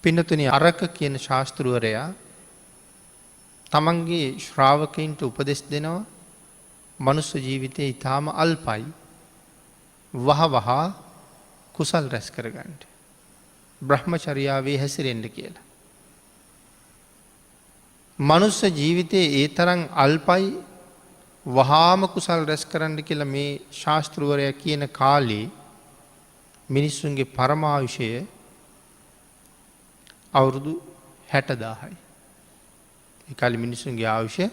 පින්නතුනි අරක කියන ශාස්තෘවරයා තමන්ගේ ශ්‍රාවකයින්ට උපදෙස් දෙනවා මනුස්ස ජීවිතය ඉතාම අල්පයි වහ වහා කුසල් රැස් කරගන්නට. බ්‍රහ්මචරියාවේ හැසිරෙන්ඩ කියලා. මනුස්ස ජීවිතයේ ඒ තරන් අල්පයි වහාම කුසල් රැස් කරන්න කියලා මේ ශාස්තෘවරය කියන කාලේ මිනිස්සුන්ගේ පරමාවිෂය අවුරුදු 60,000යි. ඒ කාලේ මිනිස්සුන්ගේ ආයුෂය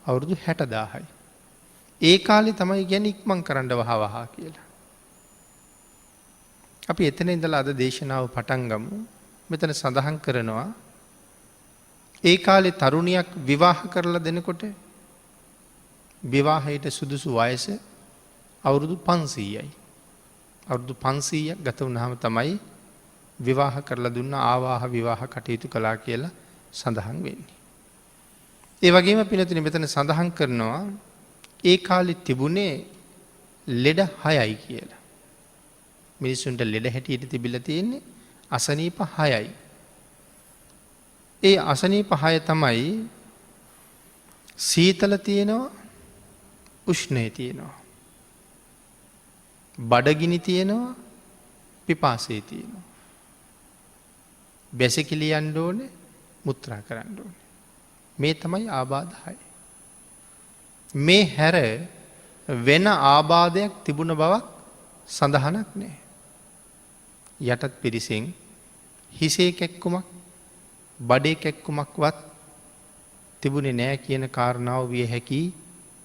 අවුරුදු 60,000යි. ඒ කාලේ තමයි කියන්නේ ඉක්මන් කරන්න වහවහා කියලා. අපි එතන ඉඳලා අද දේශනාව පටන් ගමු. මෙතන සඳහන් කරනවා ඒ කාලේ තරුණියක් විවාහ කරලා දෙනකොට විවාහයට සුදුසු වයස අවුරුදු 500යි. අවුරුදු 500ක් ගත වුණාම තමයි විවාහ කරලා දුන්න ආවාහ විවාහ කටයුතු කළා කියලා සඳහන් වෙන්නේ. ඒ වගේම පිළිතුරේ මෙතන සඳහන් කරනවා ඒ කාලේ තිබුණේ ලෙඩ 6යි කියලා. මිනිසුන්ට ලෙඩ හැටියට තිබිලා තියෙන්නේ අසනීප 6යි. ඒ අසනීප 6 තමයි සීතල තියෙනවා, උෂ්ණය තියෙනවා. බඩගිනි තියෙනවා, පිපාසය තියෙනවා. බැසිකිලි යන්න ඕනේ, මුත්‍රා කරන්න ඕනේ. මේ තමයි ආබාධ 6. මේ හැර වෙන ආබාධයක් තිබුණ බවක් සඳහනක් නැහැ. යටත් පිරිසෙන් හිසේ කැක්කුමක්, බඩේ කැක්කුමක්වත් තිබුණේ නැහැ කියන කාරණාව විය හැකි.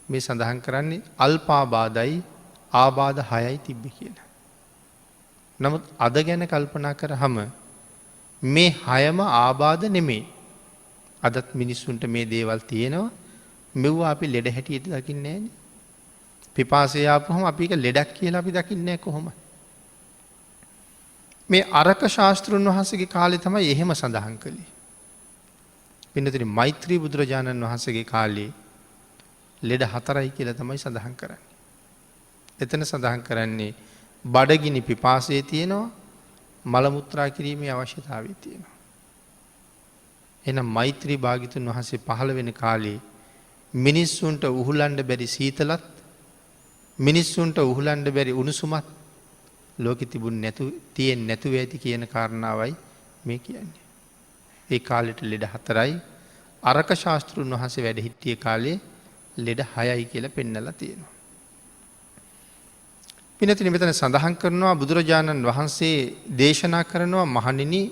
මේ සඳහන් කරන්නේ අල්පාබාධයි ආබාධ 6යි තිබ්බ කියලා. නමුත් අද ගැන කල්පනා කරාම මේ 6ම ආබාධ නෙමෙයි. අදත් මිනිස්සුන්ට මේ දේවල් තියෙනවා. මෙව්වා අපි ලෙඩ හැටියට දකින්නේ නැහැනේ. පිපාසය ආපුවම අපි ඒක ලෙඩක් කියලා අපි දකින්නේ නැහැ කොහොමද? මේ අරක ශාස්ත්‍රුන් වහන්සේගේ කාලේ තමයි එහෙම සඳහන් කළේ. පින්නතුනි මෛත්‍රී බුදුරජාණන් වහන්සේගේ කාලේ ලෙඩ 4යි කියලා තමයි සඳහන් කරන්නේ. එතන සඳහන් කරන්නේ බඩගිනි පිපාසය තියෙනවා, මල මුත්‍රා කිරීමේ අවශ්‍යතාවය තියෙනවා. එහෙනම් මෛත්‍රී භාග්‍යතුන් වහන්සේ පහළ වෙන කාලේ මිනිස්සුන්ට උහුලන්න බැරි සීතලත්, මිනිස්සුන්ට උහුලන්න බැරි උණුසුමත් ලෝකෙ තිබුණ තියෙන්නේ නැතුව ඇති කියන කාරණාවයි මේ කියන්නේ. ඒ කාලෙට ලෙඩ 4යි. අරක ශාස්ත්‍රුන් වහන්සේ වැඩ හිටිය කාලේ ලෙඩ 6යි කියලා පෙන්නලා තියෙනවා. පින්නතුනි මෙතන සඳහන් කරනවා බුදුරජාණන් වහන්සේ දේශනා කරනවා මහණෙනි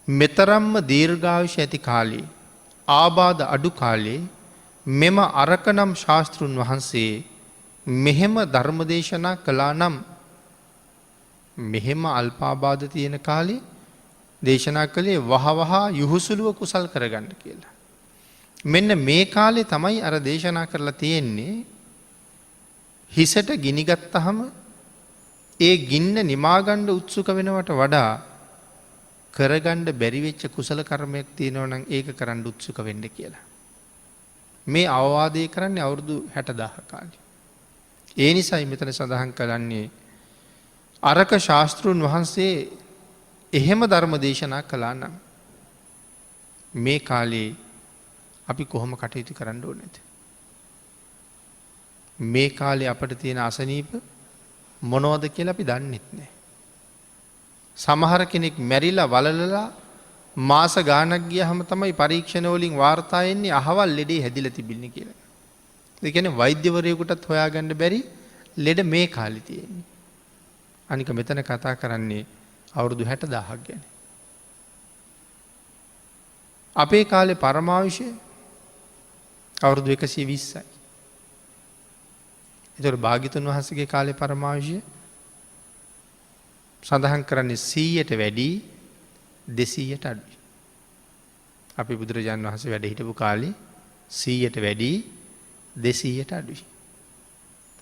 මෙතරම්ම දීර්ඝායුෂ ඇති කාලේ ආබාධ අඩු කාලේ මෙම අරක නම් ශාස්ත්‍රුන් වහන්සේ මෙහෙම ධර්ම දේශනා කළා නම් මෙහෙම අල්පාබාධ තියෙන කාලේ දේශනා කළේ වහවහා යහුසුලුව කුසල් කරගන්න කියලා. මෙන්න මේ කාලේ තමයි අර දේශනා කරලා තියෙන්නේ හිසට ගිනි ගත්තහම ඒ ගින්න නිමාගන්න උත්සුක වෙනවට වඩා කරගන්න බැරි වෙච්ච කුසල කර්මයක් තියෙනවා නම් ඒක කරන්න උත්සුක වෙන්න කියලා. මේ අවවාදය කරන්නේ අවුරුදු 60,000 කාලේ. ඒ නිසායි මෙතන සඳහන් කරන්නේ අරක ශාස්ත්‍රුන් වහන්සේ එහෙම ධර්ම දේශනා කළා නම් මේ කාලේ අපි කොහොම කටයුතු කරන්න ඕනේද? මේ කාලේ අපිට තියෙන අසනීප මොනවද කියලා අපි දන්නෙත් නැහැ. සමහර කෙනෙක් මැරිලා වලලලා මාස ගාණක් ගියහම තමයි පරීක්ෂණ වලින් වාර්තා එන්නේ අහවල් ලෙඩේ හැදිලා තිබින්නේ කියලා. ඒ කියන්නේ වෛද්‍යවරයෙකුටත් හොයාගන්න බැරි ලෙඩ මේ කාලේ තියෙන්නේ. අනික මෙතන කතා කරන්නේ අවුරුදු 60,000ක් ගැන. අපේ කාලේ පරමාවිෂය අවුරුදු 120යි. ඒතර භාග්‍යතුන් වහන්සේගේ කාලේ පරමාවිෂය සඳහන් කරන්නේ 100ට වැඩි 200ට අඩුයි. අපි බුදුරජාණන් වහන්සේ වැඩ හිටපු කාලේ 100ට වැඩි 200ට අඩුයි.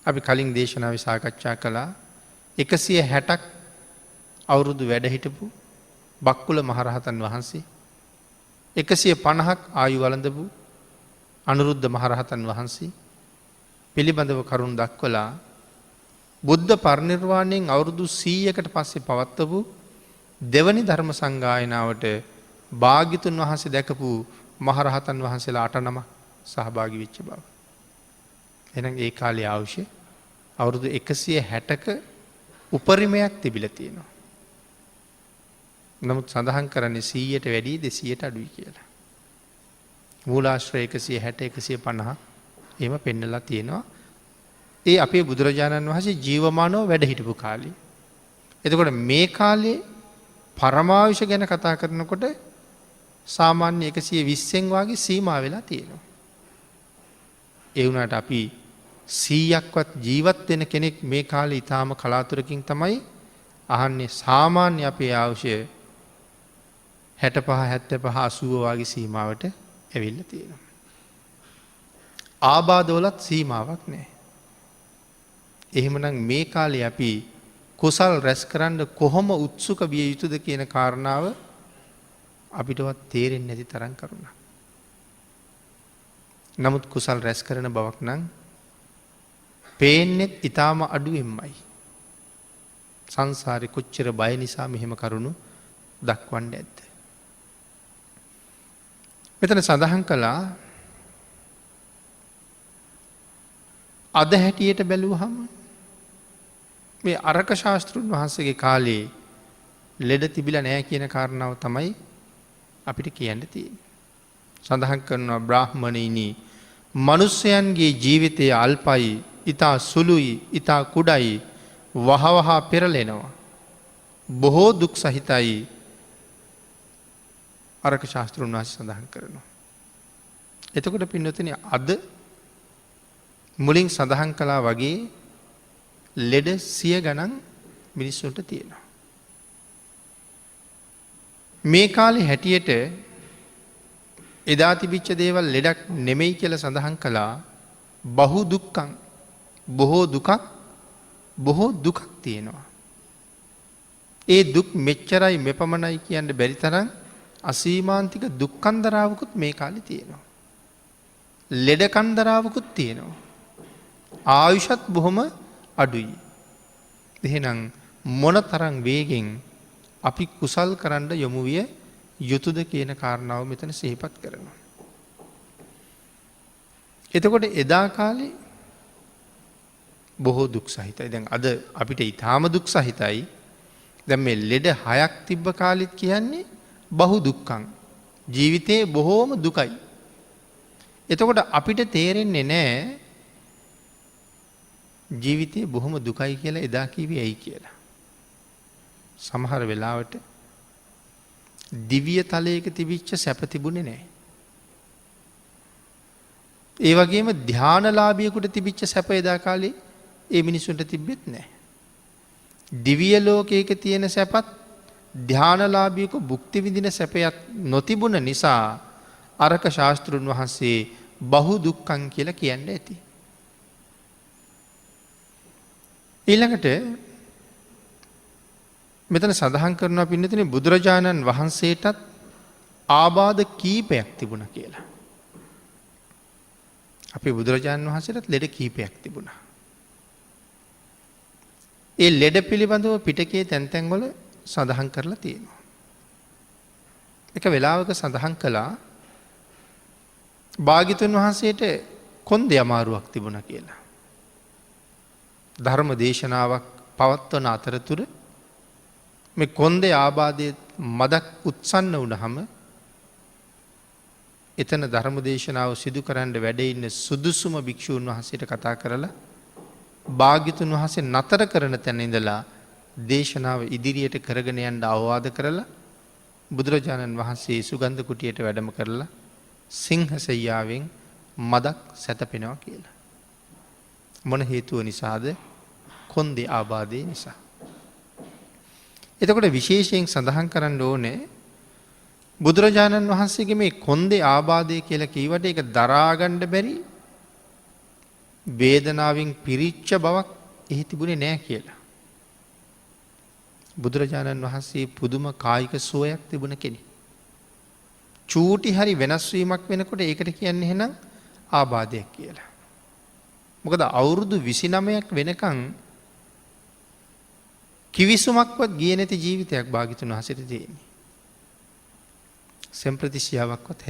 අපි කලින් දේශනාවේ සාකච්ඡා කළා 160ක් අවුරුදු වැඩ හිටපු බක්කුල මහරහතන් වහන්සේ 150ක් ආයු වළඳපු අනුරුද්ධ මහරහතන් වහන්සේ පිළිබඳව කරුණු දක්වලා බුද්ධ පරිනිර්වාණයෙන් අවුරුදු 100කට පස්සේ පවත්වපු දෙවනි ධර්ම සංගායනාවට භාග්‍යතුන් වහන්සේ දැකපු මහරහතන් වහන්සේලා 8 නම සහභාගී වෙච්ච බව. එහෙනම් ඒ කාලේ අවශ්‍ය අවුරුදු 160ක උපරිමයක් තිබිලා තියෙනවා. නමුත් සඳහන් කරන්නේ 100ට වැඩි 200ට අඩුයි කියලා. මූලාශ්‍රය 160 150 එහෙම පෙන්නලා තියෙනවා. ඒ අපේ බුදුරජාණන් වහන්සේ ජීවමානව වැඩ හිටපු කාලේ. එතකොට මේ කාලේ පරමාවිෂ ගැන කතා කරනකොට සාමාන්‍ය 120න් වගේ සීමා වෙලා තියෙනවා. ඒ වුණාට අපි 100ක්වත් ජීවත් වෙන කෙනෙක් මේ කාලේ ඊටාම කලාතුරකින් තමයි අහන්නේ. සාමාන්‍ය අපේ අවශ්‍ය 65 75 80 වගේ සීමාවට ඇවිල්ලා තියෙනවා. ආබාධවලත් සීමාවක් නැහැ. එහෙමනම් මේ කාලේ අපි කුසල් රැස් කරන්න කොහොම උත්සුක විය යුතුද කියන කාරණාව අපිටවත් තේරෙන්නේ නැති තරම් කරුණක්. නමුත් කුසල් රැස් කරන බවක් නම් පේන්නේ ඊටාම අඩුවෙන්මයි. සංසාරේ කොච්චර බය නිසා මෙහෙම කරුණු දක්වන්නේ නැද්ද? මෙතන සඳහන් කළා අද හැටියට බැලුවහම මේ අරක ශාස්ත්‍රුන් වහන්සේගේ කාලේ ලෙඩ තිබිලා නැහැ කියන කාරණාව තමයි අපිට කියන්න තියෙන්නේ. සඳහන් කරනවා බ්‍රාහ්මණයිනි මිනිසයන්ගේ ජීවිතය අල්පයි, ඊතා සුළුයි, ඊතා කුඩයි, වහවහ පෙරලෙනවා. බොහෝ දුක් සහිතයි. අරක ශාස්ත්‍රුන් වහන්සේ සඳහන් කරනවා. එතකොට පින්නතුනි අද මුලින් සඳහන් කළා වගේ ලෙඩ 100 ගණන් මිනිස්සුන්ට තියෙනවා. මේ කාලේ හැටියට එදා තිබිච්ච දේවල් ලෙඩක් නෙමෙයි කියලා සඳහන් කළා. බහු දුක්ඛං බොහෝ දුකක් තියෙනවා. ඒ දුක් මෙච්චරයි මෙපමණයි කියන්න බැරි තරම් අසීමාන්තික දුක්ඛන්දරාවකුත් මේ කාලේ තියෙනවා. ලෙඩ කන්දරාවකුත් තියෙනවා. ආයුෂත් බොහොම අඩුයි. එහෙනම් මොනතරම් වේගෙන් අපි කුසල් කරන්න යොමු විය යුතුයද කියන කාරණාව මෙතන සිහිපත් කරනවා. එතකොට එදා කාලේ බොහෝ දුක් සහිතයි. දැන් අද අපිට ඊටාම දුක් සහිතයි. දැන් මේ ලෙඩ 6ක් තිබ්බ කාලෙත් කියන්නේ බහු දුක්ඛං. ජීවිතේ බොහෝම දුකයි. එතකොට අපිට තේරෙන්නේ නැහැ ජීවිතේ බොහොම දුකයි කියලා එදා කිව්වේ ඇයි කියලා. සමහර වෙලාවට දිව්‍ය තලයක තිබිච්ච සැප තිබුණේ නැහැ. ඒ වගේම ධානලාභියෙකුට තිබිච්ච සැප එදා කාලේ ඒ මිනිසුන්ට තිබෙත් නැහැ. දිව්‍ය ලෝකයක තියෙන සැපත් ධානලාභියෙකු භුක්ති විඳින සැපයක් නොතිබුණ නිසා අරක ශාස්ත්‍රුන් වහන්සේ බහු දුක්ඛං කියලා කියන්නේ ඇති. ඊළඟට මෙතන සඳහන් කරනවා පින්නතුනේ බුදුරජාණන් වහන්සේටත් ආබාධ කීපයක් තිබුණා කියලා. අපේ බුදුරජාණන් වහන්සේටත් ලෙඩ කීපයක් තිබුණා. ඒ ලෙඩ පිළිබඳව පිටකයේ තැන් තැන්වල සඳහන් කරලා තියෙනවා. එක වෙලාවක සඳහන් කළා භාග්‍යතුන් වහන්සේට කොන්දේ අමාරුවක් තිබුණා කියලා. ධර්ම දේශනාවක් පවත්වන අතරතුර මේ කොන්දේ ආබාධයේ මදක් උත්සන්න වුණාම එතන ධර්ම දේශනාව සිදු කරන්න වැඩ ඉන්න සුදුසුම භික්ෂූන් වහන්සේට කතා කරලා භාග්‍යතුන් වහන්සේ නතර කරන තැන ඉඳලා දේශනාව ඉදිරියට කරගෙන යන්න අවවාද කරලා බුදුරජාණන් වහන්සේ සුගන්ධ කුටියට වැඩම කරලා සිංහසෙයියාවෙන් මදක් සැතපෙනවා කියලා. මොන හේතුව නිසාද? කොන්දේ ආබාධය නිසා. එතකොට විශේෂයෙන් සඳහන් කරන්න ඕනේ බුදුරජාණන් වහන්සේගේ මේ කොන්දේ ආබාධය කියලා කීවට ඒක දරා ගන්න බැරි වේදනාවෙන් පිරිච්ච බවක් එහි තිබුණේ නැහැ කියලා. බුදුරජාණන් වහන්සේ පුදුම කායික සුවයක් තිබුණ කෙනෙක්. චූටි හරි වෙනස් වීමක් වෙනකොට ඒකට කියන්නේ එහෙනම් ආබාධයක් කියලා. මොකද අවුරුදු 29ක් වෙනකන් කිවිසුමක්වත් ගිය නැති ජීවිතයක් භාග්‍යතුන් වහන්සේට තියෙන්නේ. සම්ප්‍රතිශ්‍යාවක්වත්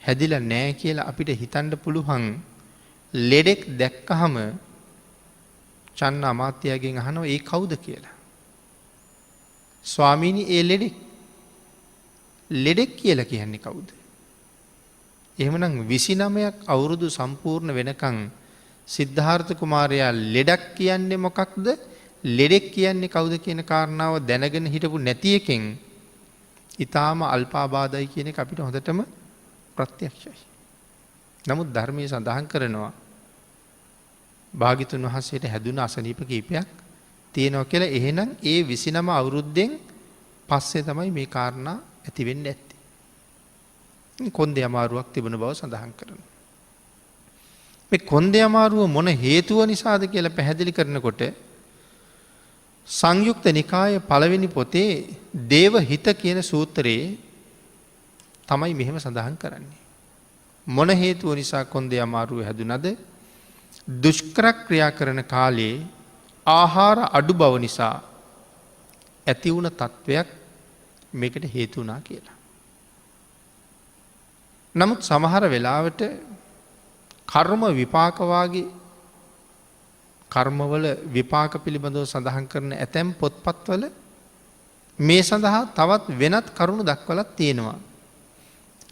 හැදිලා නෑ කියලා අපිට හිතන්න පුළුවන් ලෙඩෙක් දැක්කහම චන්න අමාත්‍යයාගෙන් අහනවා ඒ කවුද කියලා. ස්වාමීනි ඒ ලෙඩෙක් කියලා කියන්නේ කවුද? එහෙමනම් 29ක් අවුරුදු සම්පූර්ණ වෙනකන් සිද්ධාර්ථ කුමාරයා ලෙඩක් කියන්නේ මොකක්ද? ලෙඩෙක් කියන්නේ කවුද කියන කාරණාව දැනගෙන හිටපු නැති එකෙන් ඊටාම අල්පාබාධයි කියන එක අපිට හොඳටම ප්‍රත්‍යක්ෂයි. නමුත් ධර්මයේ සඳහන් කරනවා භාග්‍යතුන් වහන්සේට හැදුන අසනීප කීපයක් තියෙනවා කියලා. එහෙනම් ඒ 29 අවුරුද්දෙන් පස්සේ තමයි මේ කාරණා ඇති වෙන්නේ ඇත්තේ. කොන්දේ අමාරුවක් තිබුණ බව සඳහන් කරනවා. මේ කොන්දේ අමාරුව මොන හේතුව නිසාද කියලා පැහැදිලි කරනකොට සංයුක්ත නිකායේ පළවෙනි පොතේ දේවහිත කියන සූත්‍රයේ තමයි මෙහෙම සඳහන් කරන්නේ. මොන හේතුව නිසා කොන්දේ අමාරුව හැදුනද? දුෂ්කර ක්‍රියා කරන කාලේ ආහාර අඩු බව නිසා ඇති වුණ තත්වයක් මේකට හේතු වුණා කියලා. නමුත් සමහර වෙලාවට කර්ම විපාක වාගේ කර්මවල විපාක පිළිබඳව සඳහන් කරන ඇතැම් පොත්පත්වල මේ සඳහා තවත් වෙනත් කරුණු දක්වලත් තියෙනවා.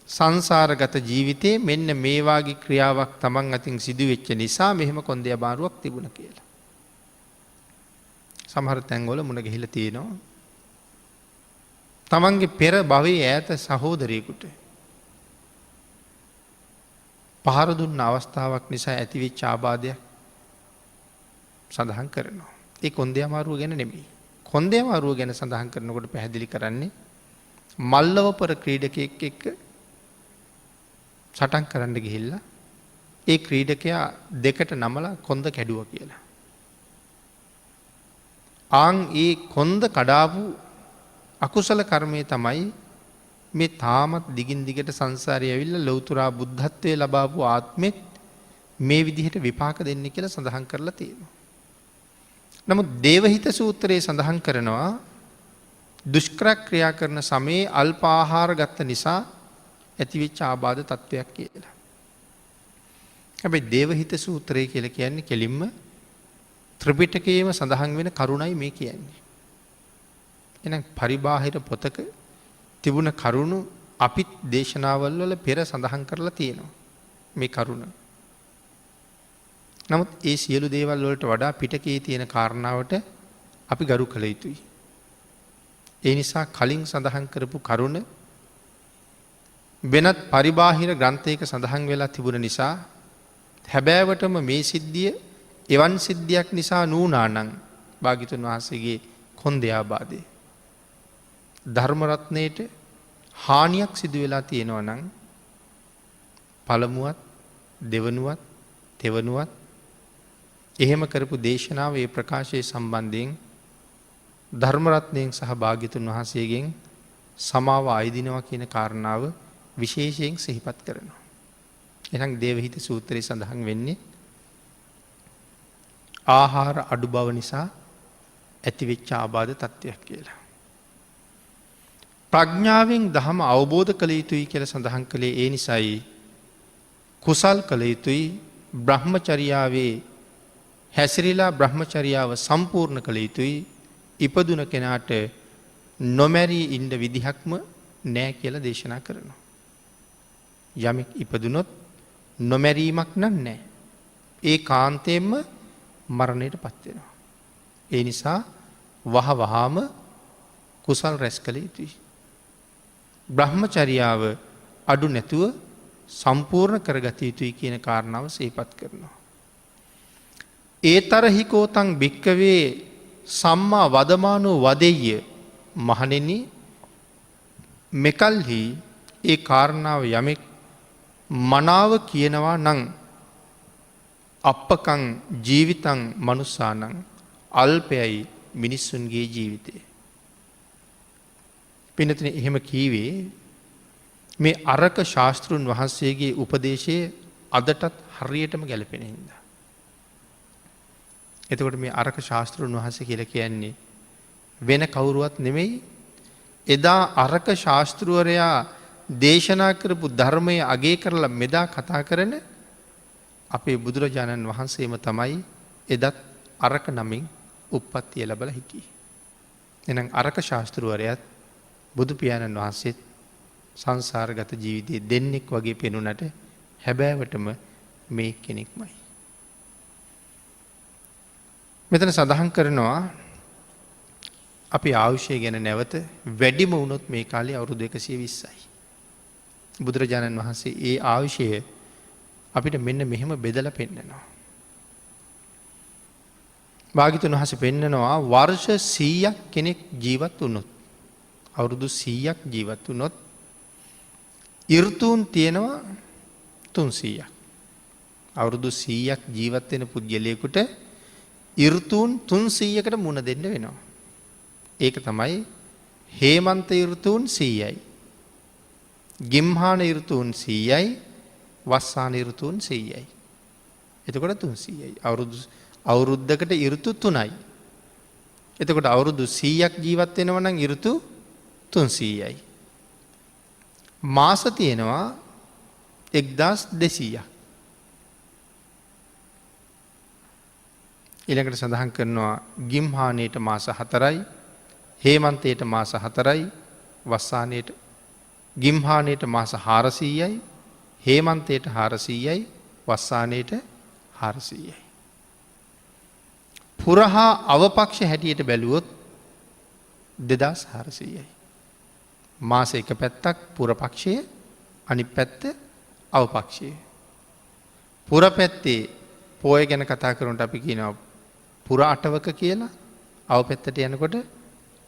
සංසාරගත ජීවිතේ මෙන්න මේ වාගේ ක්‍රියාවක් Taman අතින් සිදුවෙච්ච නිසා මෙහෙම කොන්දේ අමාරුවක් තිබුණා කියලා. සමහර තැන්වල මුණ ගැහිලා තියෙනවා. Tamanගේ පෙර භවයේ ඈත සහෝදරයෙකුට පහර දුන්න අවස්ථාවක් නිසා ඇතිවෙච්ච ආබාධයක් සඳහන් කරනවා. ඒ කොන්දේ අමාරුව ගැන නෙමෙයි. කොන්දේ අමාරුව ගැන සඳහන් කරනකොට පැහැදිලි කරන්නේ මල්ලවපර ක්‍රීඩකයෙක් එක්ක සටන් කරන්න ගිහිල්ලා ඒ ක්‍රීඩකයා දෙකට නමලා කොන්ද කැඩුවා කියලා. ඒ කොන්ද කඩාපු අකුසල කර්මය තමයි මේ තාමත් දිගින් දිගට සංසාරය ඇවිල්ලා ලෞතුරා බුද්ධත්වයේ ලබාපු ආත්මෙත් මේ විදිහට විපාක දෙන්නේ කියලා සඳහන් කරලා තියෙනවා. නමුත් දේවහිත සූත්‍රයේ සඳහන් කරනවා දුෂ්කර ක්‍රියා කරන සමයේ අල්ප ආහාර ගත්ත නිසා ඇතිවෙච්ච ආබාධ තත්වයක් කියලා. හැබැයි දේවහිත සූත්‍රය කියලා කියන්නේ කෙලින්ම ත්‍රිපිටකයේම සඳහන් වෙන කරුණයි මේ කියන්නේ. එහෙනම් පරිබාහිර පොතක තිබුණ කරුණු අපිත් දේශනාවල් වල පෙර සඳහන් කරලා තියෙනවා මේ කරුණ. නමුත් ඒ සියලු දේවල් වලට වඩා පිටකයේ තියෙන කාරණාවට අපි ගරු කළ යුතුයි. ඒ නිසා කලින් සඳහන් කරපු කරුණ වෙනත් පරිබාහිර ග්‍රන්ථයක සඳහන් වෙලා තිබුණ නිසා හැබෑවටම මේ සිද්ධිය එවන් සිද්ධියක් නිසා නුණා නම් භාග්‍යතුන් වහන්සේගේ කොන්දේ ආබාධය ධර්ම රත්නයේට හානියක් සිදු වෙලා තියෙනවා නම් පළමුවත් දෙවනුවත් තෙවනුවත් එහෙම කරපු දේශනාව ඒ ප්‍රකාශයේ සම්බන්ධයෙන් ධර්ම රත්නයෙන් සහ භාග්‍යතුන් වහන්සේගෙන් සමාව අයදිනවා කියන කාරණාව විශේෂයෙන් සිහිපත් කරනවා. එහෙනම් දේවහිත සූත්‍රයේ සඳහන් වෙන්නේ ආහාර අඩු බව නිසා ඇතිවෙච්ච ආබාධ තත්ත්වයක් කියලා. ප්‍රඥාවෙන් ධම අවබෝධ කළ යුතුයි කියලා සඳහන් කළේ ඒ නිසායි කුසල් කළ යුතුයි බ්‍රහ්මචර්යාවේ හැසිරීලා බ්‍රහ්මචර්යාව සම්පූර්ණ කළ යුතුයි ඉපදුන කෙනාට නොමැරී ඉන්න විදිහක්ම නෑ කියලා දේශනා කරනවා. යමෙක් ඉපදුනොත් නොමැරීමක් නෑ. ඒ කාන්තයෙන්ම මරණයට පත් වෙනවා. ඒ නිසා වහවහාම කුසල් රැස් කළ යුතුයි. බ්‍රහ්මචර්යාව අඩු නැතුව සම්පූර්ණ කරගත යුතුයි කියන කාරණාව සිහිපත් කරනවා. ඒතරහිකෝතං භික්කවේ සම්මා වදමානෝ වදෙය්‍ය මහණෙනි මෙකල්හි ඒ කාරණාව යමෙක් මනාව කියනවා නම් අප්පකං ජීවිතං මනුස්සානං අල්පයයි මිනිස්සුන්ගේ ජීවිතය. පිනතින එහෙම කීවේ මේ අරක ශාස්තෘන් වහන්සේගේ උපදේශය අදටත් හරියටම ගැලපෙන හින්දා. එතකොට මේ අරක ශාස්තෘන් වහන්සේ කියලා කියන්නේ වෙන කවුරුවත් නෙමෙයි. එදා අරක ශාස්තෘවරයා දේශනා කරපු ධර්මය අගේ කරලා මෙදා කතා කරන අපේ බුදුරජාණන් වහන්සේම තමයි එදත් අරක නමින් උප්පත්තිය ලැබල හිටියේ. එනම් අරක ශාස්තෘවරයත් බුදු පියාණන් වහන්සේත් සංසාරගත ජීවිතය දෙන්නෙක් වගේ පෙනුනට හැබෑවටම මේ කෙනෙක්මයි. මෙතන සඳහන් කරනවා අපි ආයුෂය ගැන නැවත වැඩිම වුණොත් මේ කාලේ අවුරුදු 120යි. බුදුරජාණන් වහන්සේ ඒ ආයුෂය අපිට මෙන්න මෙහෙම බෙදලා පෙන්නනවා. භාග්‍යවතුන් වහන්සේ පෙන්නනවා වර්ෂ 100ක් කෙනෙක් ජීවත් වුණොත් අවුරුදු 100ක් ජීවත් වුණොත් ඍතුන් තියෙනවා 300ක්. අවුරුදු 100ක් ජීවත් වෙන පුද්ගලයෙකුට ඍතුන් 300කට මුණ දෙන්න වෙනවා. ඒක තමයි හේමන්ත ඍතුන් 100යි. ගිම්හාන ඍතුන් 100යි. වස්සාන ඍතුන් 100යි. එතකොට 300යි. අවුරුද්දකට ඍතු 3යි. එතකොට අවුරුදු 100ක් ජීවත් වෙනවා නම් ඍතු 300යි. මාස තියෙනවා 1200ක්. ඊළඟට සඳහන් කරනවා ගිම්හානයට මාස 4යි, හේමන්තයට මාස 4යි, වස්සානයට ගිම්හානයට මාස 400යි, හේමන්තයට 400යි, වස්සානයට 400යි. පුරහා අවපක්ෂ හැටියට බැලුවොත් 2400යි. මාස එක පැත්තක් පුරපක්ෂය, අනිත් පැත්ත අවපක්ෂය. පුර පැත්තේ පෝය ගැන කතා කරනට අපි කියනවා පුර අටවක කියලා, අව පැත්තට යනකොට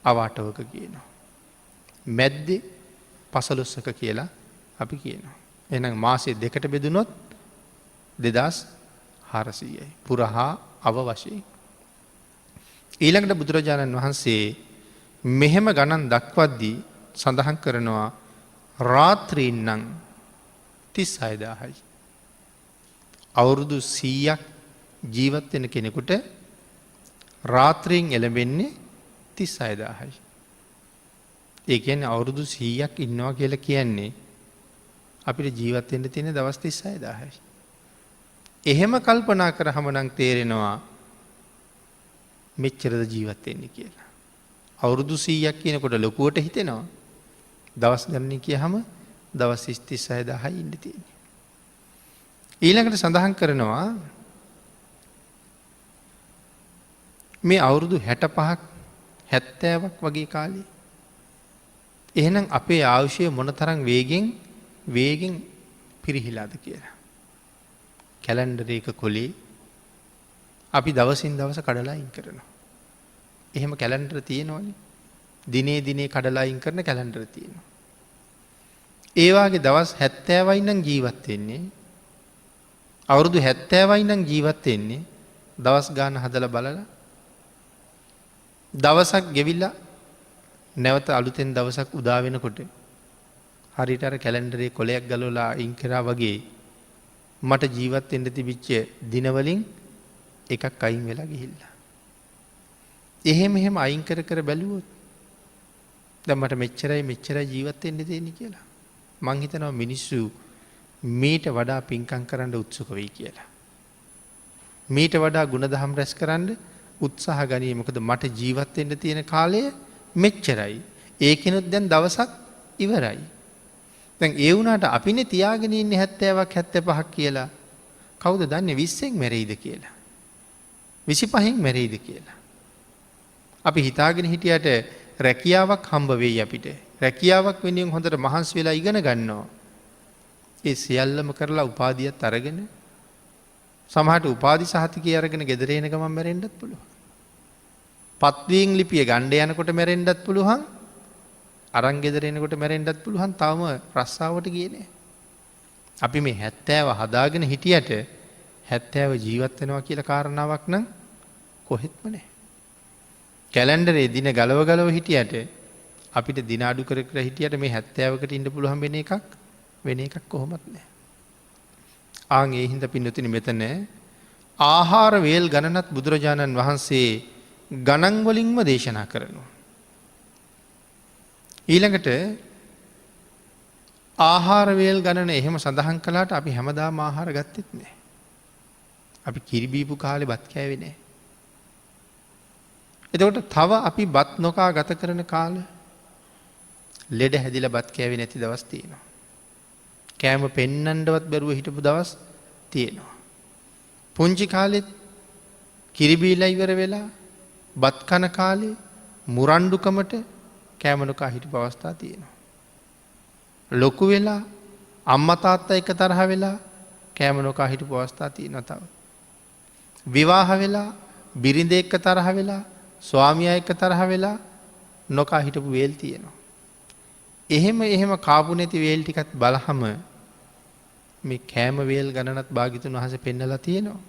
අව අටවක කියනවා. මැද්දේ 15ක කියලා අපි කියනවා. එහෙනම් මාසෙ දෙකට බෙදුනොත් 2400යි. පුරහා අව වශයෙන්. ඊළඟට බුදුරජාණන් වහන්සේ මෙහෙම ගණන් දක්වද්දී සඳහන් කරනවා රාත්‍රීන් නම් 36000යි. අවුරුදු 100ක් ජීවත් වෙන කෙනෙකුට රාත්‍රීන් එළඹෙන්නේ 36000යි. ඒ කියන්නේ අවුරුදු 100ක් ඉන්නවා කියලා කියන්නේ අපිට ජීවත් වෙන්න තියෙන දවස් 36000යි. එහෙම කල්පනා කරාම නම් තේරෙනවා මෙච්චරද ජීවත් වෙන්නේ කියලා. අවුරුදු 100ක් කියනකොට ලොකුවට හිතෙනවා. දවස් ගණනින් කියහම දවස් 36000යි ඉන්න තියෙන්නේ. ඊළඟට සඳහන් කරනවා මේ අවුරුදු 65ක් 70ක් වගේ කාලේ. එහෙනම් අපේ ආයුෂය මොනතරම් වේගෙන් පිරිහිලාද කියලා. කැලෙන්ඩර් එක කොලේ අපි දවසින් දවස කඩලා අයින් කරනවා. එහෙම කැලෙන්ඩර් තියෙනවනේ. දිනේ දිනේ කඩලා අයින් කරන කැලෙන්ඩර් තියෙනවා. ඒ වාගේ දවස් 70යි නම් ජීවත් වෙන්නේ. අවුරුදු 70යි නම් ජීවත් වෙන්නේ. දවස් ගාන හදලා බලලා දවසක් ගෙවිලා නැවත අලුතෙන් දවසක් උදා වෙනකොට හරියට අර කැලෙන්ඩරේ කොලයක් ගලවලා අයින් කරා වගේ මට ජීවත් වෙන්න තිබිච්ච දිනවලින් එකක් අයින් වෙලා ගිහිල්ලා. එහෙම අයින් කර බැලුවොත් දැන් මට මෙච්චරයි ජීවත් වෙන්න දෙන්නේ කියලා. මං හිතනවා මිනිස්සු මීට වඩා පින්කම් කරන්න උත්සුක වෙයි කියලා. මීට වඩා ගුණධම් රැස් කරන්න උත්සාහ ගනී. මොකද මට ජීවත් වෙන්න තියෙන කාලය මෙච්චරයි. ඒකිනුත් දැන් දවසක් ඉවරයි. දැන් ඒ වුණාට අපිනේ තියාගෙන ඉන්නේ 70ක් 75ක් කියලා. කවුද දන්නේ 20න් මැරෙයිද කියලා? 25න් මැරෙයිද කියලා? අපි හිතාගෙන හිටියට රැකියාවක් හම්බ වෙයි අපිට. රැකියාවක් වෙනුවෙන් හොඳට මහන්සි වෙලා ඉගෙන ගන්නවා. ඒ සියල්ලම කරලා උපාධියත් අරගෙන සමහරට උපාධි සහතිකය අරගෙන ගෙදර එන ගමන් මැරෙන්නත් පුළුවන්. පත්වීම් ලිපිය ගණ්ඩ යනකොට මැරෙන්නත් පුළුවන්. අරන් ගෙදර එනකොට මැරෙන්නත් පුළුවන්. තවම රස්සාවට ගියේ නෑ. අපි මේ 70 හදාගෙන හිටියට 70 ජීවත් වෙනවා කියලා කාරණාවක් නම් කොහෙත්ම නෑ. කැලෙන්ඩරේ දින ගලව හිටියට අපිට දින අඩු කර හිටියට මේ 70කට ඉන්න පුළුවන් වෙන එකක් කොහොමත් නෑ. ආන් ඒ හින්දා පින්නතුනි මෙතන ආහාර වේල් ගණනත් බුදුරජාණන් වහන්සේ ගණන් වලින්ම දේශනා කරනවා. ඊළඟට ආහාර වේල් ගණන එහෙම සඳහන් කළාට අපි හැමදාම ආහාර ගත්තෙත් නෑ. අපි කිරි බීපු කාලේ බත් කෑවේ නෑ. එතකොට තව අපි බත් නොකා ගත කරන කාල ලෙඩ හැදිලා බත් කෑවේ නැති දවස් තියෙනවා. කෑම පෙන්නන්නවත් බැරුව හිටපු දවස් තියෙනවා. පුංචි කාලෙත් කිරි බීලා ඉවර වෙලා බත් කන කාලේ මුරණ්ඩුකමට කෑම නොකා හිටපු අවස්ථා තියෙනවා. ලොකු වෙලා අම්මා තාත්තා එක තරහ වෙලා කෑම නොකා හිටපු අවස්ථා තියෙනවා තව. විවාහ වෙලා බිරිඳ එක්ක තරහ වෙලා ස්වාමියා එක්ක තරහ වෙලා නොකා හිටපු වේල් තියෙනවා. එහෙම කාපු නැති වේල් ටිකත් බලහම මේ කෑම වේල් ගණනත් භාග්‍යතුන් වහන්සේ පෙන්නලා තියෙනවා.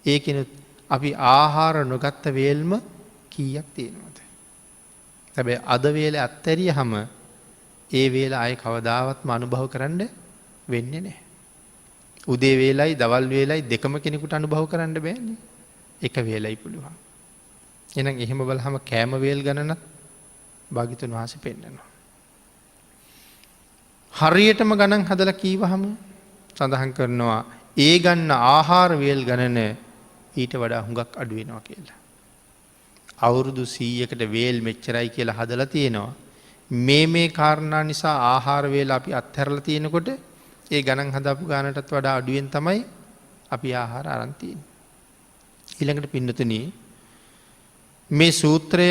ඒකිනුත් අපි ආහාර නොගත්ත වේල්ම කීයක් තියෙනවද? හැබැයි අද වේල අත්හැරියහම ඒ වේල ආයේ කවදාවත්ම අනුභව කරන්න වෙන්නේ නැහැ. උදේ වේලයි දවල් වේලයි දෙකම කෙනෙකුට අනුභව කරන්න බෑනේ. එක වේලයි පුළුවන්. එහෙනම් එහෙම බලහම කෑම වේල් ගණනත් භාග්‍යතුන් වහන්සේ පෙන්නනවා. හරියටම ගණන් හදලා කීවහම සඳහන් කරනවා ඒ ගන්න ආහාර වේල් ගණන ඊට වඩා හුඟක් අඩු වෙනවා කියලා. අවුරුදු 100කට වේල් මෙච්චරයි කියලා හදලා තියෙනවා. මේ කාරණා නිසා ආහාර වේල අපි අත්හැරලා තියෙනකොට ඒ ගණන් හදාපු ගානටත් වඩා අඩුවෙන් තමයි අපි ආහාර අරන් තියෙන්නේ. ඊළඟට පින්නතුනි මේ සූත්‍රය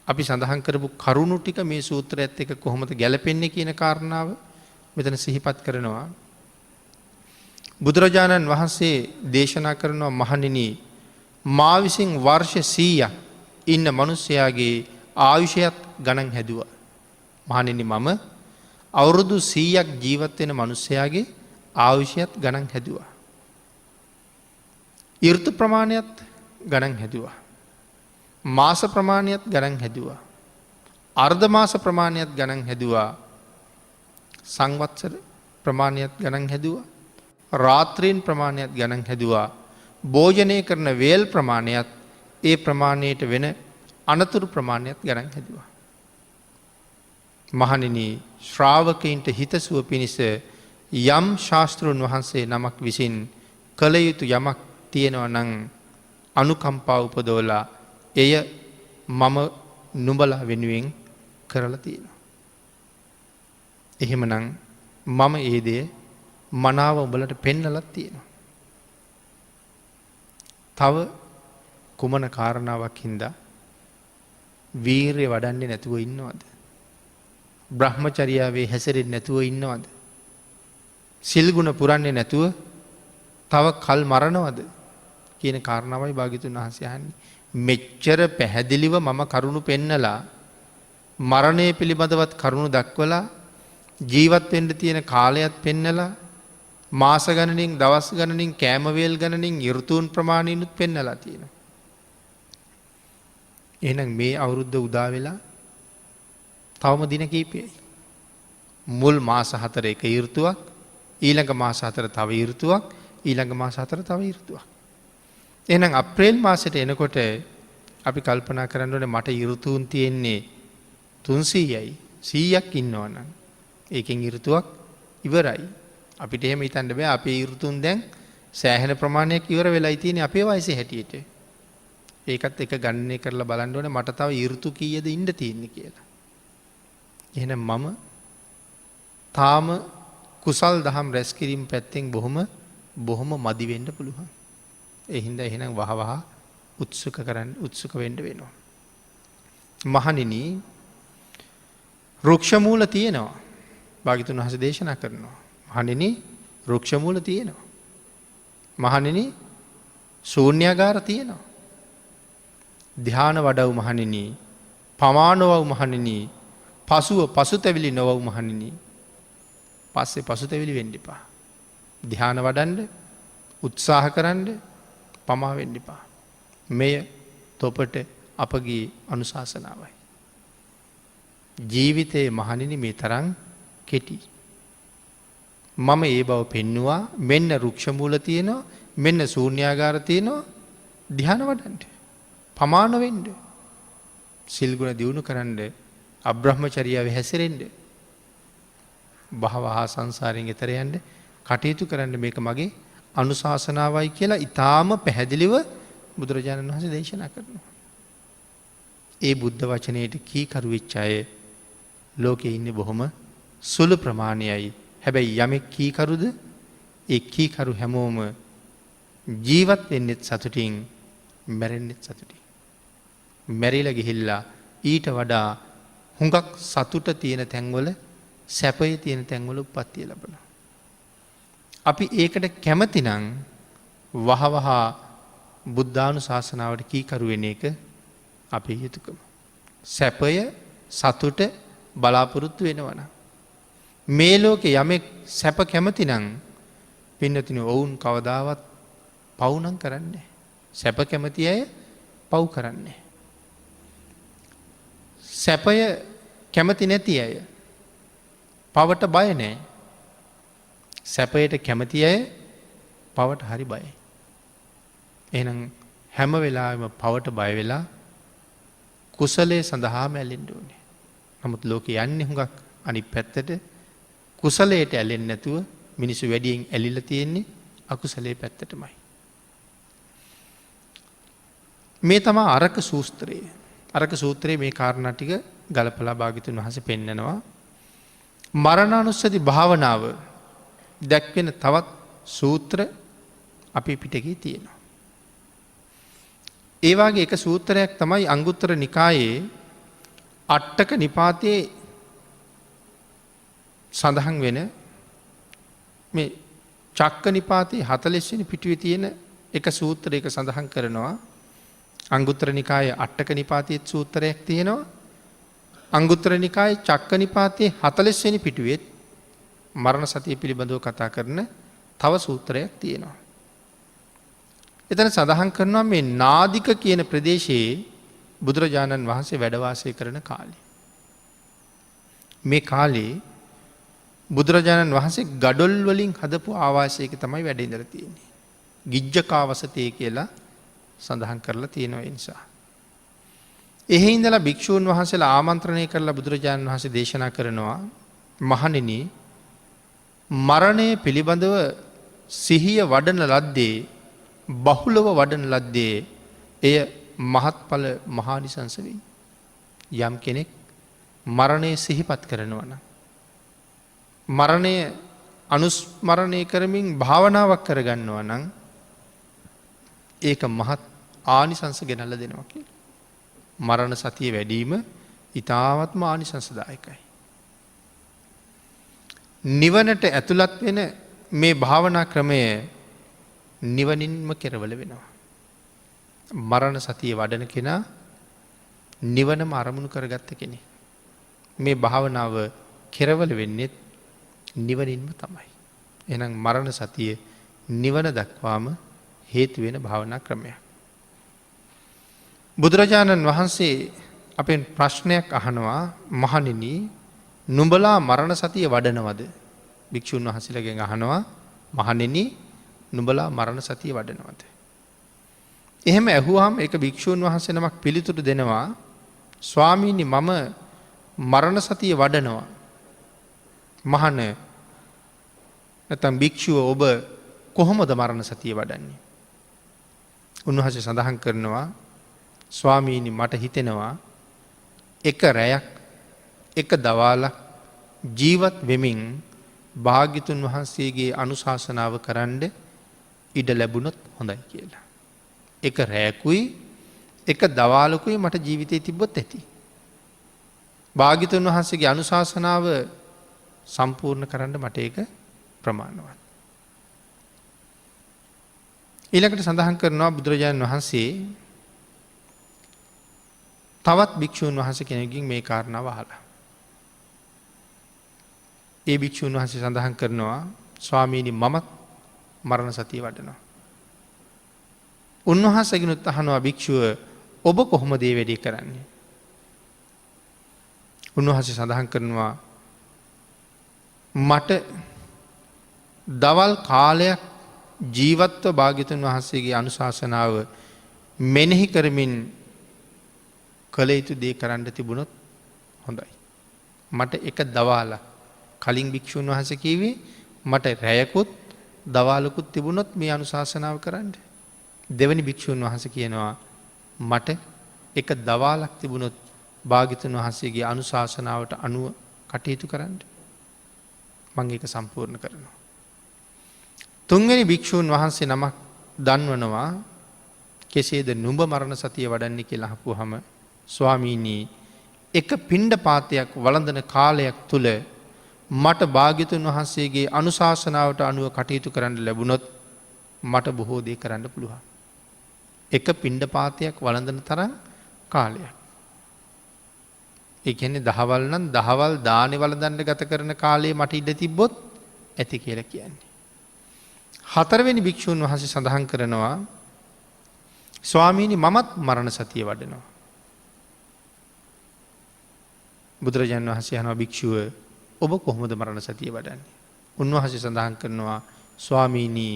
අපි සඳහන් කරපු කරුණු ටික මේ සූත්‍රයත් එක්ක කොහොමද ගැලපෙන්නේ කියන කාරණාව මෙතන සිහිපත් කරනවා. බුදුරජාණන් වහන්සේ දේශනා කරනවා මහණෙනි මා විසින් වර්ෂ 100ක් ඉන්න මිනිසයාගේ ආයුෂයත් ගණන් හැදුවා. මහණෙනි මම අවුරුදු 100ක් ජීවත් වෙන මිනිසයාගේ ආයුෂයත් ගණන් හැදුවා. ඍතු ප්‍රමාණයත් ගණන් හැදුවා. මාස ප්‍රමාණයත් ගණන් හැදුවා. අර්ධ මාස ප්‍රමාණයත් ගණන් හැදුවා. සංවත්සර ප්‍රමාණයත් ගණන් හැදුවා. රාත්‍රීන් ප්‍රමාණයත් ගණන් හැදුවා. භෝජනය කරන වේල් ප්‍රමාණයත් ඒ ප්‍රමාණයට වෙන අනතුරු ප්‍රමාණයත් ගණන් හැදුවා. මහණෙනි ශ්‍රාවකයින්ට හිතසුව පිණිස යම් ශාස්ත්‍රඥ වහන්සේ නමක් විසින් කළ යුතු යමක් තියෙනවා නම් අනුකම්පාව උපදවලා එය මම නුඹලා වෙනුවෙන් කරලා තියෙනවා. එහෙමනම් මම ඒ දේ මනාව උඹලට පෙන්නලා තියෙනවා. තව කුමන කාරණාවක් හින්දා වීරිය වඩන්නේ නැතුව ඉන්නවද? බ්‍රහ්මචර්යාවේ හැසිරෙන්නේ නැතුව ඉන්නවද? සිල් ගුණ පුරන්නේ නැතුව තව කල් මරනවද කියන කාරණාවයි භාග්‍යතුන් වහන්සේ අහන්නේ. මෙච්චර පැහැදිලිව මම කරුණු පෙන්නලා මරණය පිළිබඳවත් කරුණු දක්වලා ජීවත් වෙන්න තියෙන කාලයත් පෙන්නලා මාස ගණනින් දවස් ගණනින් කෑම වේල් ගණනින් ඍතුන් ප්‍රමාණිනුත් පෙන්නලා තියෙනවා. එහෙනම් මේ අවුරුද්ද උදා වෙලා තවම දින කීපයයි. මුල් මාස 4 එක ඍතුවක්, ඊළඟ මාස 4 තව ඍතුවක්, ඊළඟ මාස 4 තව ඍතුවක්. එහෙනම් අප්‍රේල් මාසෙට එනකොට අපි කල්පනා කරන්න ඕනේ මට ඍතුන් තියෙන්නේ 300යි 100ක් ඉන්නවනම් ඒකෙන් ඍතුවක් ඉවරයි. අපිට එහෙම හිතන්න බෑ අපේ ඍතුන් දැන් සෑහෙන ප්‍රමාණයක් ඉවර වෙලයි තියෙන්නේ අපේ වයසේ හැටියට. ඒකත් එක ගණනය කරලා බලන්න ඕනේ මට තව ඍතු කීයද ඉන්න තියෙන්නේ කියලා. එහෙනම් මම තාම කුසල් දහම් රැස් කිරීම පැත්තෙන් බොහොම මදි වෙන්න පුළුවන්. ඒ හින්දා එහෙනම් වහවහ උත්සුක වෙන්න වෙනවා. මහණෙනි රුක්ෂ මූල තියෙනවා. භාග්‍යතුන් වහන්සේ දේශනා කරනවා. මහණෙනි රුක්ෂ මූල තියෙනවා. මහණෙනි ශූන්‍යාගාර තියෙනවා. ධ්‍යාන වඩව් මහණෙනි, පමානවව් මහණෙනි, පසුතැවිලි නොවව් මහණෙනි. පස්සේ පසුතැවිලි වෙන්න එපා. ධ්‍යාන වඩන්න උත්සාහ කරන්න පමා වෙන්න එපා. මෙය තොපට අපගේ අනුශාසනාවයි. ජීවිතයේ මහණෙනි මේ තරම් කෙටි. මම ඒ බව පෙන්නවා මෙන්න රුක්ෂ මූල තියෙනවා, මෙන්න ශූන්‍යාගාර තියෙනවා. ධ්‍යාන වඩන්න. පමාන වෙන්න. සිල්ගුණ දියුණු කරන්න අබ්‍රහ්මචරියාව හැසිරෙන්ඩ භවහා සංසාරයෙන් එතර යන්ඩ කටයුතු කරන්න මේක මගේ අනුශාසනාවයි කියලා ඉතාම පැහැදිලිව බුදුරජාණන් වහන්සේ දේශනා කරනවා. ඒ බුද්ධ වචනයට කීකරු වෙච්ච අය ලෝකෙ ඉන්න බොහොම සුළු ප්‍රමාණයයි. හැබැයි යමෙක් කීකරුද ඒ කීකරු හැමෝම ජීවත් වෙන්නෙත් සතුටින් මැරෙන්නෙත් සතුටින්. මැරිල ගිහිල්ලා ඊට වඩා හුඟක් සතුට තියෙන තැන්වල සැපය තියෙන තැන්වල උප්පත්තිය ලබන. අපි ඒකට කැමතිනං වහවහා බුද්ධානු ශාසනාවට කීකරුවෙන එක අපේ යුතුකම. සැපය සතුට බලාපොරොත්තු වෙනවන. මේ ලෝකෙ යමෙක් සැප කැමතිනං පින්නතින ඔවුන් කවදාවත් පවුනං කරන්නේ. සැප කැමති අය පව් කරන්නේ. සැපය කැමති නැති අය පවට බය නෑ. සැපයට කැමති අය පවට හරි බයි. එනම් හැම වෙලාම පවට බයවෙලා කුසලේ සඳහා මැලෙන්ඩ ඕනේ. නමුත් ලෝක යන්නේ හුඟක් අනි පැත්තට කුසලයට ඇලෙන් නැතුව මිනිසු වැඩියෙන් ඇලිල තියෙන්නේ අකුසලේ පැත්තටමයි. මේ තමා අරක සූස්ත්‍රයේ අරක සූත්‍රයේ මේ කාරණටික ගලපලා භාගිතුන් වහස පෙන්නනවා. මරණානුස්සති භාවනාව දැක්වෙන තවත් සූත්‍ර අපි පිටකී තියෙනවා. ඒවාගේ එක සූත්‍රයක් තමයි අංගුත්තර නිකායේ අට්ටක නිපාතයේ සඳහන් වෙන මේ චක්ක නිපාතයේ 40 වෙනි පිටුවේ තියෙන එක සූත්‍රයක සඳහන් කරනවා. අංගුත්තර නිකායේ අට්ටක නිපාතයේ සූත්‍රයක් තියෙනවා. අංගුත්තර නිකායේ චක්ක නිපාතයේ 40 වෙනි පිටුවෙත් මරණ සතිය පිළිබඳව කතා කරන තව සූත්‍රයක් තියෙනවා. එතන සඳහන් කරනවා මේ නාදික කියන ප්‍රදේශයේ බුදුරජාණන් වහන්සේ වැඩවාසය කරන කාලේ. මේ කාලේ බුදුරජාණන් වහන්සේ ගඩොල් වලින් හදපු ආවාසයක තමයි වැඩ ඉඳලා තියෙන්නේ. ගිජ්ජකාවසතේ කියලා සඳහන් කරලා තියෙනවා ඒ නිසා. එහි ඉඳලා භික්ෂූන් වහන්සේලා ආමන්ත්‍රණය කරලා බුදුරජාණන් වහන්සේ දේශනා කරනවා මහණෙනි මරණය පිළිබඳව සිහිය වඩන ලද්දේ බහුලව වඩන ලද්දේ එය මහත්ඵල මහානිසංස වෙයි. යම් කෙනෙක් මරණය සිහිපත් කරනවන. මරණය අනුස්මරණය කරමින් භාවනාවක් කරගන්නවා නම් ඒක මහත් ආනිසංස ගෙනල්ල දෙනවා කිය. මරණ සතිය වැඩීම ඉතාමත්ම ආනිසංසදායකයි. නිවනට ඇතුළත් වෙන මේ භාවනා ක්‍රමය නිවනින්ම කෙරවල වෙනවා. මරණ සතිය වඩන කෙනා නිවනම අරමුණු කරගත්ත කෙනෙ. මේ භාවනාව කෙරවල වෙන්නෙත් නිවනින්ම තමයි. එනම් මරණ සතිය නිවන දක්වාම හේතුවෙන භාවනා ක්‍රමයක්. බුදුරජාණන් වහන්සේ අපෙන් ප්‍රශ්නයක් අහනවා මහණෙනි නුඹලා මරණ සතිය වඩනවද? භික්ෂුන් වහන්සේලාගෙන් අහනවා මහණෙනි නුඹලා මරණ සතිය වඩනවද? එහෙම ඇහුවාම ඒක භික්ෂුන් වහන්සේ නමක් පිළිතුරු දෙනවා ස්වාමීනි මම මරණ සතිය වඩනවා. මහණ නැත්නම් භික්ෂුව ඔබ කොහොමද මරණ සතිය වඩන්නේ? උන්වහන්සේ සඳහන් කරනවා ස්වාමීනි මට හිතෙනවා එක රැයක් එක දවාලක් ජීවත් වෙමින් භාග්‍යතුන් වහන්සේගේ අනුශාසනාව කරන්න ඉඩ ලැබුණොත් හොඳයි කියලා. එක රැයකුයි එක දවාලකුයි මට ජීවිතය තිබ්බොත් ඇති. භාග්‍යතුන් වහන්සේගේ අනුශාසනාව සම්පූර්ණ කරන්න මට ඒක ප්‍රමාණවත්. ඊළඟට සඳහන් කරනවා බුදුරජාණන් වහන්සේ තවත් භික්ෂූන් වහන්සේ කෙනෙකින් මේ කාරණාව අහලා. ඒ භික්ෂූන් වහන්සේ සඳහන් කරනවා ස්වාමීනි මමත් මරණ සතිය වඩනවා. උන්වහන්සේගෙනුත් අහනවා භික්ෂුව ඔබ කොහොමද මේ වැඩේ කරන්නේ? උන්වහන්සේ සඳහන් කරනවා මට දවල් කාලයක් ජීවත්ව භාග්‍යතුන් වහන්සේගේ අනුශාසනාව මෙනෙහි කරමින් කළ යුතු දේ කරන්න තිබුණොත් හොඳයි. මට එක දවාලා කලින් භික්‍ෂූන් වහස කීවේ මට රැයකුත් දවාලකුත් තිබුණොත් මේ අනුශාසනාව කරන්න. දෙවනි භික්‍ෂූන් වහස කියනවා මට එක දවාලක් තිබුණොත් භාගිතුන් වහන්සේගේ අනුශාසනාවට අනුව කටයුතු කරන්න. මං ඒක සම්පූර්ණ කරනවා. තුන්වෙනි භික්‍ෂූන් වහන්සේ නමක් දන්වනවා කෙසේද නුඹ මරණ සතිය වඩන්නේ කියලා අහපුවාම ස්වාමීනී එක පිණ්ඩ පාතයක් වළඳන කාලයක් තුළ මට භාග්‍යතුන් වහන්සේගේ අනුශාසනාවට අනුව කටයුතු කරන්න ලැබුණොත් මට බොහෝ දේ කරන්න පුළුවන්. එක පිණ්ඩ පාතයක් වළඳන තරම් කාලයක්. ඒ කියන්නේ දහවල් නම් දහවල් දානේ වළඳන්න ගත කරන කාලේ මට ඉඩ තිබ්බොත් ඇති කියලා කියන්නේ. හතරවෙනි භික්ෂූන් වහන්සේ සඳහන් කරනවා ස්වාමීනි මමත් මරණ සතිය වඩනවා. බුදුරජාණන් වහන්සේ අහනවා භික්ෂුව ඔබ කොහොමද මරණ සතිය වඩන්නේ? උන්වහන්සේ සඳහන් කරනවා ස්වාමීනී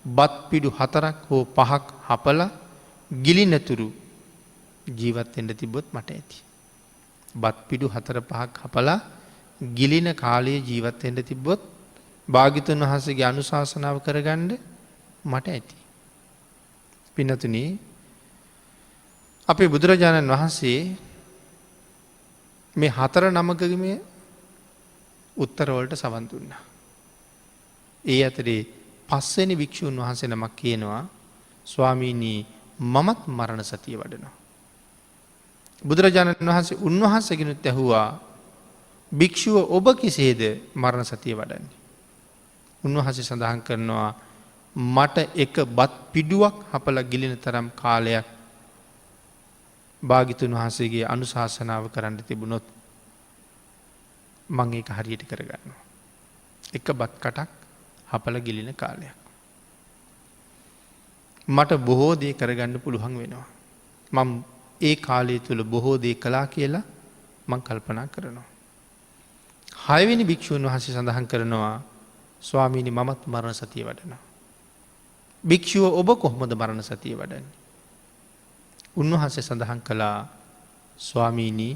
බත් පිඩු 4ක් හෝ 5ක් හපලා ගිලිනතුරු ජීවත් වෙන්න තිබ්බොත් මට ඇති. බත් පිඩු 4-5ක් හපලා ගිලින කාලයේ ජීවත් වෙන්න තිබ්බොත් භාග්‍යතුන් වහන්සේගේ අනුශාසනාව කරගන්න මට ඇති. පින්නතුනි අපේ බුදුරජාණන් වහන්සේ මේ 4 නමකගේම උත්තර වලට සවන් දුන්නා. ඒ අතරේ 5 වෙනි භික්ෂුන් වහන්සේ නමක් කියනවා ස්වාමීනි මමත් මරණ සතිය වඩනවා. බුදුරජාණන් වහන්සේ උන්වහන්සේගෙනුත් ඇහුවා භික්ෂුව ඔබ කෙසේද මරණ සතිය වඩන්නේ? උන්වහන්සේ සඳහන් කරනවා මට එක බත් පිඩුවක් හපලා ගිලින තරම් කාලයක් භාග්‍යතුන් වහන්සේගේ අනුශාසනාව කරන්න තිබුණොත් මම ඒක හරියට කරගන්නවා. එක බත් කටක් හපලා ගිලින කාලයක්. මට බොහෝ දේ කරගන්න පුළුවන් වෙනවා. මම ඒ කාලය තුල බොහෝ දේ කළා කියලා මම කල්පනා කරනවා. 6 වෙනි භික්ෂුන් වහන්සේ සඳහන් කරනවා ස්වාමීනි මමත් මරණ සතිය වඩනවා. භික්ෂුව ඔබ කොහොමද මරණ සතිය වඩන්නේ? උන්වහන්සේ සඳහන් කළා ස්වාමීනි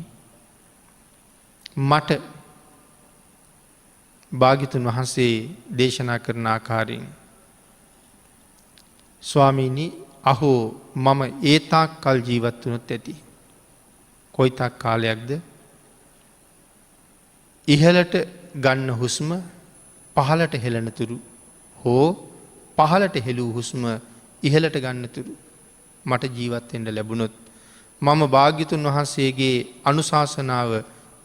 මට භාග්‍යතුන් වහන්සේ දේශනා කරන ආකාරයෙන් ස්වාමීනි අහෝ මම ඒ තාක් කල් ජීවත් වුණොත් ඇති. කොයිතාක් කාලයක්ද? ඉහළට ගන්න හුස්ම පහළට හෙළන තුරු හෝ පහළට හෙළූ හුස්ම ඉහළට ගන්න තුරු මට ජීවත් වෙන්න ලැබුණොත් මම භාග්‍යතුන් වහන්සේගේ අනුශාසනාව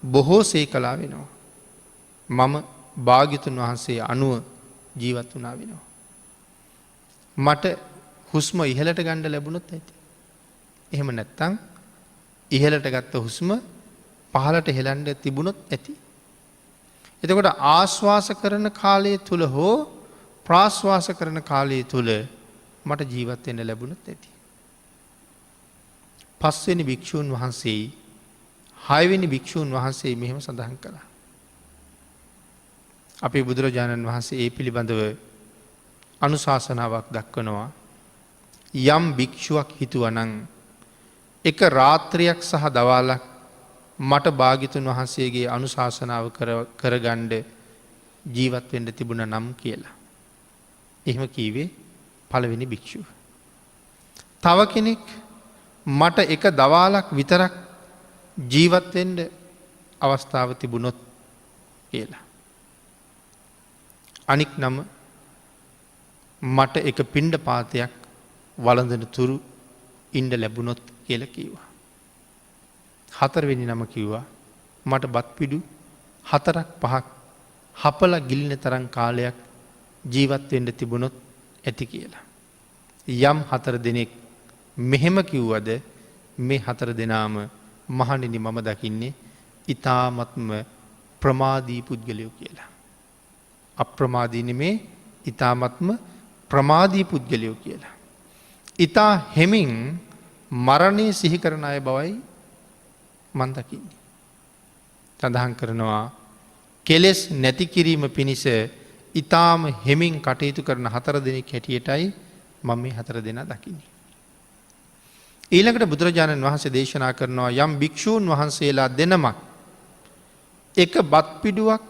බොහෝසේ කළා වෙනවා. මම භාග්‍යතුන් වහන්සේ අනුව ජීවත් වුණා වෙනවා. මට හුස්ම ඉහළට ගන්න ලැබුණොත් ඇති. එහෙම නැත්නම් ඉහළට ගත්ත හුස්ම පහළට හෙළන්න තිබුණොත් ඇති. එතකොට ආශ්වාස කරන කාලය තුල හෝ ප්‍රාශ්වාස කරන කාලය තුල මට ජීවත් වෙන්න ලැබුණොත් ඇති. 5 වෙනි භික්ෂූන් වහන්සේ 6 වෙනි භික්ෂූන් වහන්සේ මෙහෙම සඳහන් කළා. අපේ බුදුරජාණන් වහන්සේ ඒ පිළිබඳව අනුශාසනාවක් දක්වනවා. යම් භික්ෂුවක් හිතුවනම් එක රාත්‍රියක් සහ දවාලක් මට භාග්‍යතුන් වහන්සේගේ අනුශාසනාව කරගන්න ජීවත් වෙන්න තිබුණා නම් කියලා. එහෙම කීවේ පළවෙනි භික්ෂුව. තව කෙනෙක් මට එක දවාලක් විතරක් ජීවත් වෙන්න අවස්ථාව තිබුණොත් කියලා. අනික් නම මට එක පිණ්ඩ පාතයක් වළඳන තුරු ඉන්න ලැබුණොත් කියලා කිව්වා. 4 වෙනි නම කිව්වා මට බත් පිඩු 4ක් 5ක් හපලා ගිලින තරම් කාලයක් ජීවත් වෙන්න තිබුණොත් ඇති කියලා. යම් 4 දෙනෙක් මෙහෙම කිව්වද මේ 4 දෙනාම මහණෙනි මම දකින්නේ ඊ타ත්ම ප්‍රමාදී පුද්ගලයෝ කියලා. අප්‍රමාදී නෙමේ ඊ타ත්ම ප්‍රමාදී පුද්ගලයෝ කියලා. ඊතා හෙමින් මරණය සිහි කරන අය බවයි මන් දකින්නේ. සඳහන් කරනවා කෙලෙස් නැති කිරීම පිණිස ඊ타ම හෙමින් කටයුතු කරන 4 දෙනෙක් හැටියටයි මම මේ 4 දෙනා දකින්නේ. ඊළඟට බුදුරජාණන් වහන්සේ දේශනා කරනවා යම් භික්ෂූන් වහන්සේලා දෙනමක් එක බත් පිඩුවක්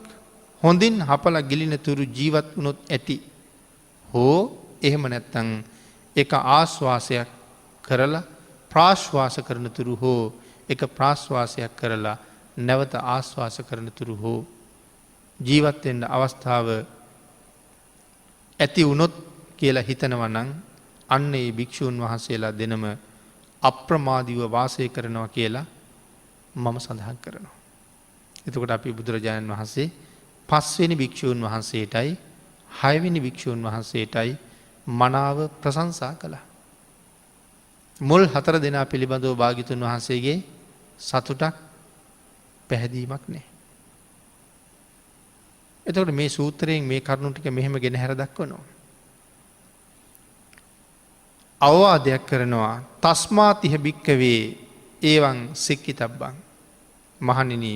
හොඳින් හපලා ගිලින තුරු ජීවත් වුණොත් ඇති. හෝ එහෙම නැත්තම් එක ආශ්වාසයක් කරලා ප්‍රාශ්වාස කරන තුරු හෝ එක ප්‍රාශ්වාසයක් කරලා නැවත ආශ්වාස කරන තුරු හෝ ජීවත් වෙන්න අවස්ථාව ඇති වුණොත් කියලා හිතනවා නම් අන්න ඒ භික්ෂූන් වහන්සේලා දෙනම අප්‍රමාදීව වාසය කරනවා කියලා මම සඳහන් කරනවා. එතකොට අපි බුදුරජාණන් වහන්සේ 5 වෙනි භික්ෂූන් වහන්සේටයි 6 වෙනි භික්ෂූන් වහන්සේටයි මනාව ප්‍රශංසා කළා. මුල් 4 දෙනා පිළිබඳව භාග්‍යතුන් වහන්සේගේ සතුටක් පැහැදීමක් නැහැ. එතකොට මේ සූත්‍රයෙන් මේ කරුණු ටික මෙහෙම ගෙන හැර දක්වනවා. අවවාදයක් කරනවා තස්මාතිහ භික්කවේ ඒවං සික්කිතබ්බං. මහණෙනි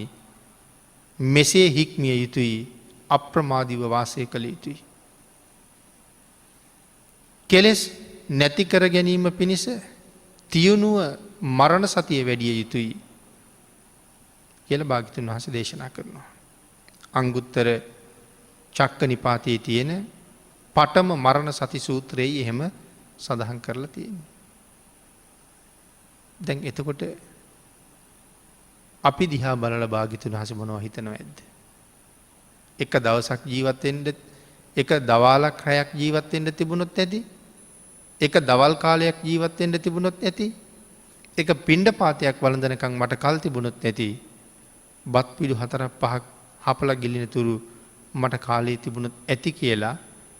මෙසේ හික්මිය යුතුයි අප්‍රමාදීව වාසය කළ යුතුයි. කෙලෙස් නැති කර ගැනීම පිණිස තියුණුව මරණ සතිය වැඩිය යුතුයි කියලා භාග්‍යවතුන් වහන්සේ දේශනා කරනවා. අංගුත්තර චක්ක නිපාතයේ තියෙන පඨම මරණ සති සූත්‍රයේ එහෙම සඳහන් කරලා තියෙනවා. දැන් එතකොට අපි දිහා බලලා භාග්‍යවතුන් වහන්සේ මොනවද හිතනව ඇද්ද? එක දවසක් ජීවත් වෙන්න එක දවාලක් රැයක් ජීවත් වෙන්න තිබුණොත් ඇති. එක දවල් කාලයක් ජීවත් වෙන්න තිබුණොත් ඇති. එක පිණ්ඩපාතයක් වළඳනකම් මට කල් තිබුණොත් ඇති. බත් පිඩු 4-5ක් හපලා ගිලින තුරු මට කාලේ තිබුණොත් ඇති කියලා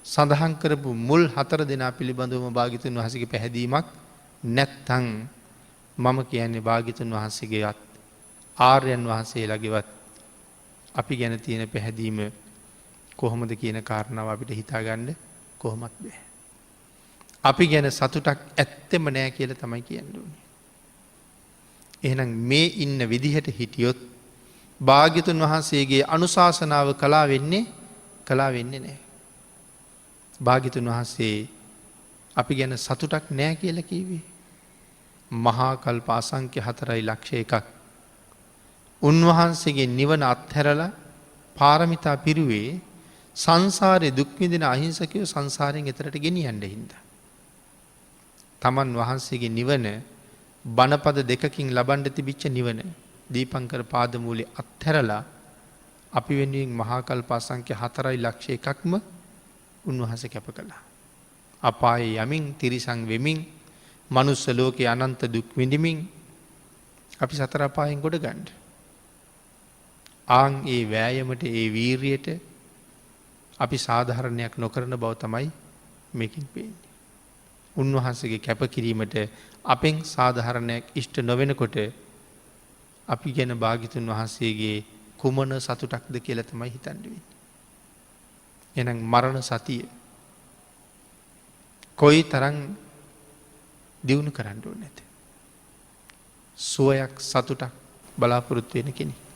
සඳහන් කරපු මුල් 4 දෙනා පිළිබඳවම භාග්‍යවතුන් වහන්සේගේ පැහැදීමක් නැත්තම් මම කියන්නේ භාග්‍යවතුන් වහන්සේගේවත් ආර්යයන් වහන්සේලාගේවත් අපි ගැන තියෙන පැහැදීම කොහොමද කියන කාරණාව අපිට හිතාගන්න කොහොමත් බෑ. අපි ගැන සතුටක් ඇත්තෙම නෑ කියලා තමයි කියන්න ඕනේ. එහෙනම් මේ ඉන්න විදිහට හිටියොත් භාග්‍යවතුන් වහන්සේගේ අනුශාසනාව කළා වෙන්නේ නෑ. භාග්‍යවතුන් වහන්සේ අපි ගැන සතුටක් නෑ කියලා කිව්වේ. මහා කල්ප අසංඛ්‍ය 4,01,000ක් උන්වහන්සේගේ නිවන අත්හැරලා පාරමිතා පිරුවේ සංසාරේ දුක් විඳින අහිංසකයෝ සංසාරයෙන් එතරට ගෙනියන්න හින්දා. තමන් වහන්සේගේ නිවන බණපද 2කින් ලබන්න තිබිච්ච නිවන දීපංකර පාදමූලේ අත්හැරලා අපි වෙනුවෙන් මහා කල්ප අසංඛ්‍ය 4,01,000ක්ම උන්වහන්සේ කැප කළා. අපායේ යමින් තිරිසන් වෙමින් මනුස්ස ලෝකේ අනන්ත දුක් විඳිමින් අපි සතර අපායෙන් ගොඩ ගන්න. ආන් ඒ වෑයමට ඒ වීරියට අපි සාධාරණයක් නොකරන බව තමයි මේකෙන් පේන්නේ. උන්වහන්සේගේ කැපකිරීමට අපෙන් සාධාරණයක් ඉෂ්ට නොවෙනකොට අපි ගැන භාග්‍යවතුන් වහන්සේගේ කුමන සතුටක්ද කියලා තමයි හිතන්න වෙන්නේ. එහෙනම් මරණ සතිය කොයි තරම් දියුණු කරන්න ඕනේ නැත. සුවයක් සතුටක් බලාපොරොත්තු වෙන කෙනෙක්.